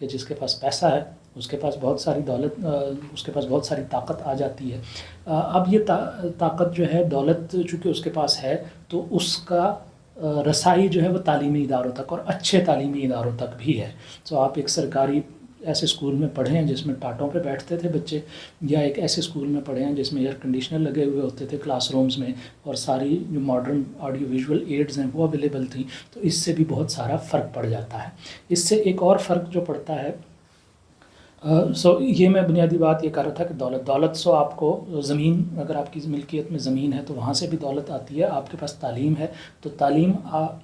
کہ جس کے پاس پیسہ ہے اس کے پاس بہت ساری دولت، اس کے پاس بہت ساری طاقت آ جاتی ہے۔ اب یہ طاقت جو ہے، دولت چونکہ اس کے پاس ہے تو اس کا رسائی جو ہے وہ تعلیمی اداروں تک اور اچھے تعلیمی اداروں تک بھی ہے۔ تو آپ ایک سرکاری ایسے اسکول میں پڑھے ہیں جس میں ٹاٹوں پہ بیٹھتے تھے بچے، یا ایک ایسے اسکول میں پڑھے ہیں جس میں ایئر کنڈیشنر لگے ہوئے ہوتے تھے کلاس رومز میں، اور ساری جو ماڈرن آڈیو ویژول ایڈز ہیں وہ اویلیبل تھیں، تو اس سے بھی بہت سارا فرق پڑ جاتا ہے۔ اس سے ایک اور فرق جو پڑتا ہے، یہ میں بنیادی بات یہ کر رہا تھا کہ دولت آپ کو زمین، اگر آپ کی ملکیت میں زمین ہے تو وہاں سے بھی دولت آتی ہے، آپ کے پاس تعلیم ہے تو تعلیم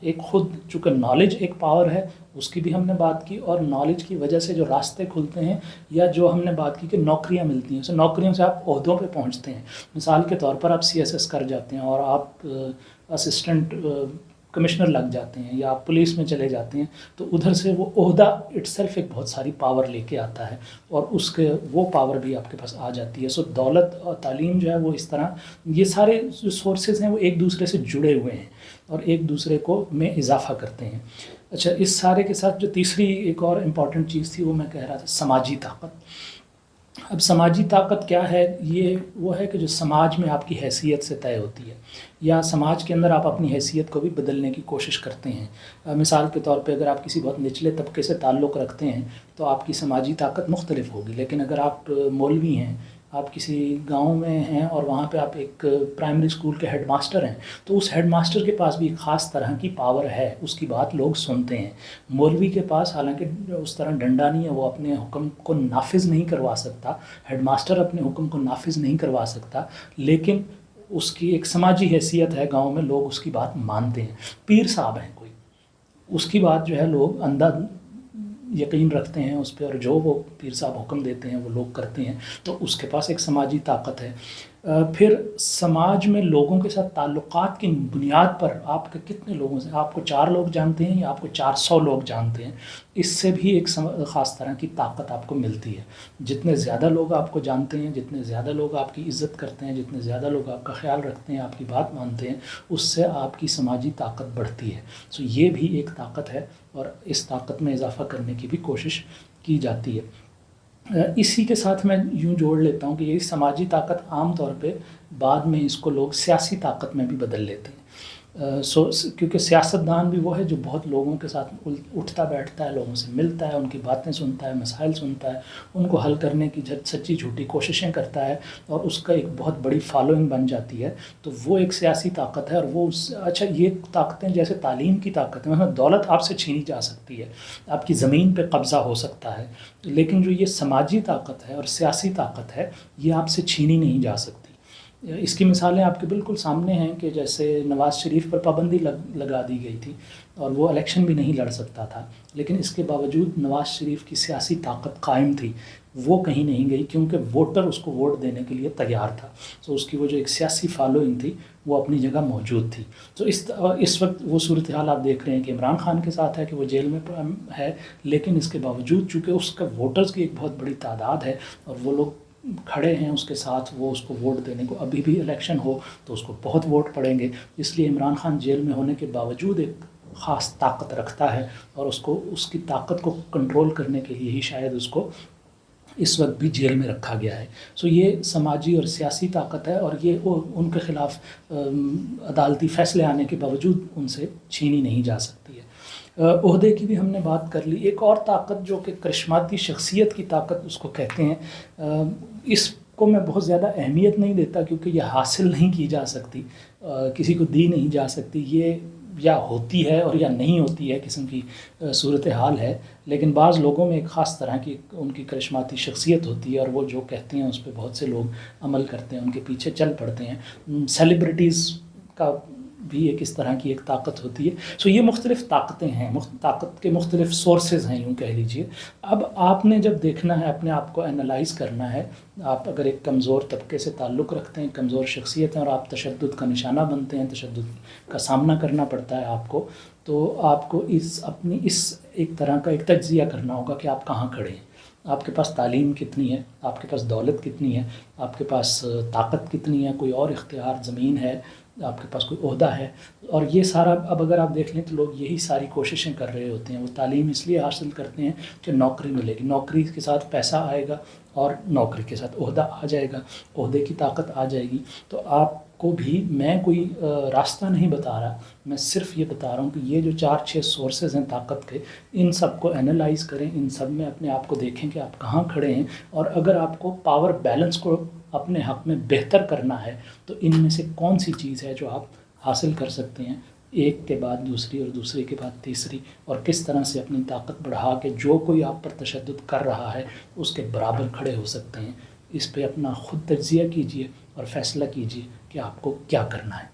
ایک خود، چونکہ نالج ایک پاور ہے اس کی بھی ہم نے بات کی، اور نالج کی وجہ سے جو راستے کھلتے ہیں، یا جو ہم نے بات کی کہ نوکریاں ملتی ہیں، نوکریوں سے آپ عہدوں پہ پہنچتے ہیں۔ مثال کے طور پر آپ CSS کر جاتے ہیں اور آپ اسسٹنٹ کمشنر لگ جاتے ہیں، یا آپ پولیس میں چلے جاتے ہیں، تو ادھر سے وہ عہدہ اٹ سیلف ایک بہت ساری پاور لے کے آتا ہے، اور اس کے وہ پاور بھی آپ کے پاس آ جاتی ہے۔ دولت اور تعلیم جو ہے وہ اس طرح، یہ سارے جو سورسز ہیں وہ ایک دوسرے سے جڑے ہوئے ہیں اور ایک دوسرے کو میں اضافہ کرتے ہیں۔ اچھا، اس سارے کے ساتھ جو تیسری ایک اور امپورٹنٹ چیز تھی وہ میں کہہ رہا تھا، سماجی طاقت۔ اب سماجی طاقت کیا ہے؟ یہ وہ ہے کہ جو سماج میں آپ کی حیثیت سے طے ہوتی ہے، یا سماج کے اندر آپ اپنی حیثیت کو بھی بدلنے کی کوشش کرتے ہیں۔ مثال کے طور پہ اگر آپ کسی بہت نچلے طبقے سے تعلق رکھتے ہیں تو آپ کی سماجی طاقت مختلف ہوگی، لیکن اگر آپ مولوی ہیں، آپ کسی گاؤں میں ہیں اور وہاں پہ آپ ایک پرائمری اسکول کے ہیڈ ماسٹر ہیں، تو اس ہیڈ ماسٹر کے پاس بھی ایک خاص طرح کی پاور ہے، اس کی بات لوگ سنتے ہیں۔ مولوی کے پاس حالانکہ اس طرح ڈنڈا نہیں ہے، وہ اپنے حکم کو نافذ نہیں کروا سکتا، ہیڈ ماسٹر اپنے حکم کو نافذ نہیں کروا سکتا، لیکن اس کی ایک سماجی حیثیت ہے، گاؤں میں لوگ اس کی بات مانتے ہیں۔ پیر صاحب ہیں کوئی، اس کی بات جو ہے لوگ اندھا یقین رکھتے ہیں اس پہ، اور جو وہ پیر صاحب حکم دیتے ہیں وہ لوگ کرتے ہیں، تو اس کے پاس ایک سماجی طاقت ہے۔ پھر سماج میں لوگوں کے ساتھ تعلقات کی بنیاد پر آپ کے کتنے لوگوں سے، آپ کو 4 لوگ جانتے ہیں یا آپ کو 400 لوگ جانتے ہیں، اس سے بھی ایک خاص طرح کی طاقت آپ کو ملتی ہے۔ جتنے زیادہ لوگ آپ کو جانتے ہیں، جتنے زیادہ لوگ آپ کی عزت کرتے ہیں، جتنے زیادہ لوگ آپ کا خیال رکھتے ہیں، آپ کی بات مانتے ہیں، اس سے آپ کی سماجی طاقت بڑھتی ہے۔ یہ بھی ایک طاقت ہے، اور اس طاقت میں اضافہ کرنے کی بھی کوشش کی جاتی ہے۔ اسی کے ساتھ میں یوں جوڑ لیتا ہوں کہ یہ سماجی طاقت عام طور پہ بعد میں اس کو لوگ سیاسی طاقت میں بھی بدل لیتے ہیں۔ کیونکہ سیاستدان بھی وہ ہے جو بہت لوگوں کے ساتھ اٹھتا بیٹھتا ہے، لوگوں سے ملتا ہے، ان کی باتیں سنتا ہے، مسائل سنتا ہے، ان کو حل کرنے کی سچی جھوٹی کوششیں کرتا ہے، اور اس کا ایک بہت بڑی فالوئنگ بن جاتی ہے، تو وہ ایک سیاسی طاقت ہے۔ اور وہ اچھا، یہ طاقتیں جیسے تعلیم کی طاقت ہے، دولت آپ سے چھینی جا سکتی ہے، آپ کی زمین پہ قبضہ ہو سکتا ہے، لیکن جو یہ سماجی طاقت ہے اور سیاسی طاقت ہے، یہ آپ سے چھینی نہیں جا سکتی۔ اس کی مثالیں آپ کے بالکل سامنے ہیں کہ جیسے نواز شریف پر پابندی لگا دی گئی تھی اور وہ الیکشن بھی نہیں لڑ سکتا تھا، لیکن اس کے باوجود نواز شریف کی سیاسی طاقت قائم تھی، وہ کہیں نہیں گئی، کیونکہ ووٹر اس کو ووٹ دینے کے لیے تیار تھا۔ تو اس کی وہ جو ایک سیاسی فالوئنگ تھی وہ اپنی جگہ موجود تھی۔ تو اس وقت وہ صورتحال آپ دیکھ رہے ہیں کہ عمران خان کے ساتھ ہے کہ وہ جیل میں ہے، لیکن اس کے باوجود چونکہ اس کا ووٹرز کی ایک بہت بڑی تعداد ہے اور وہ لوگ کھڑے ہیں اس کے ساتھ، وہ اس کو ووٹ دینے کو، ابھی بھی الیکشن ہو تو اس کو بہت ووٹ پڑیں گے، اس لیے عمران خان جیل میں ہونے کے باوجود ایک خاص طاقت رکھتا ہے، اور اس کی طاقت کو کنٹرول کرنے کے لیے ہی شاید اس کو اس وقت بھی جیل میں رکھا گیا ہے۔ یہ سماجی اور سیاسی طاقت ہے، اور یہ ان کے خلاف عدالتی فیصلے آنے کے باوجود ان سے چھینی نہیں جا سکتی ہے۔ عہدے کی بھی ہم نے بات کر لی۔ ایک اور طاقت جو کہ کرشماتی شخصیت کی طاقت اس کو کہتے ہیں، اس کو میں بہت زیادہ اہمیت نہیں دیتا کیونکہ یہ حاصل نہیں کی جا سکتی، کسی کو دی نہیں جا سکتی، یہ یا ہوتی ہے اور یا نہیں ہوتی ہے قسم کی صورتحال ہے، لیکن بعض لوگوں میں ایک خاص طرح کی ان کی کرشماتی شخصیت ہوتی ہے، اور وہ جو کہتے ہیں اس پہ بہت سے لوگ عمل کرتے ہیں، ان کے پیچھے چل پڑتے ہیں۔ سیلیبریٹیز کا بھی ایک اس طرح کی ایک طاقت ہوتی ہے۔ یہ مختلف طاقتیں ہیں، طاقت کے مختلف سورسز ہیں، یوں کہہ لیجئے۔ اب آپ نے جب دیکھنا ہے، اپنے آپ کو انالائز کرنا ہے، آپ اگر ایک کمزور طبقے سے تعلق رکھتے ہیں، کمزور شخصیت ہیں، اور آپ تشدد کا نشانہ بنتے ہیں، تشدد کا سامنا کرنا پڑتا ہے آپ کو، تو آپ کو اپنی ایک طرح کا ایک تجزیہ کرنا ہوگا کہ آپ کہاں کھڑے ہیں، آپ کے پاس تعلیم کتنی ہے، آپ کے پاس دولت کتنی ہے، آپ کے پاس طاقت کتنی ہے، کوئی اور اختیار، زمین ہے، آپ کے پاس کوئی عہدہ ہے، اور یہ سارا اب اگر آپ دیکھ لیں تو لوگ یہی ساری کوششیں کر رہے ہوتے ہیں. وہ تعلیم اس لیے حاصل کرتے ہیں کہ نوکری ملے گی، نوکری کے ساتھ پیسہ آئے گا اور نوکری کے ساتھ عہدہ آ جائے گا، عہدے کی طاقت آ جائے گی. تو آپ کو بھی میں کوئی راستہ نہیں بتا رہا، میں صرف یہ بتا رہا ہوں کہ یہ جو 4-6 سورسز ہیں طاقت کے، ان سب کو انالائز کریں، ان سب میں اپنے آپ کو دیکھیں کہ آپ کہاں کھڑے ہیں، اور اگر آپ کو پاور بیلنس کو اپنے حق میں بہتر کرنا ہے تو ان میں سے کون سی چیز ہے جو آپ حاصل کر سکتے ہیں، ایک کے بعد دوسری اور دوسرے کے بعد تیسری، اور کس طرح سے اپنی طاقت بڑھا کے جو کوئی آپ پر تشدد کر رہا ہے اس کے برابر کھڑے ہو سکتے ہیں. اس پہ اپنا خود تجزیہ کیجئے اور فیصلہ کیجئے کہ آپ کو کیا کرنا ہے.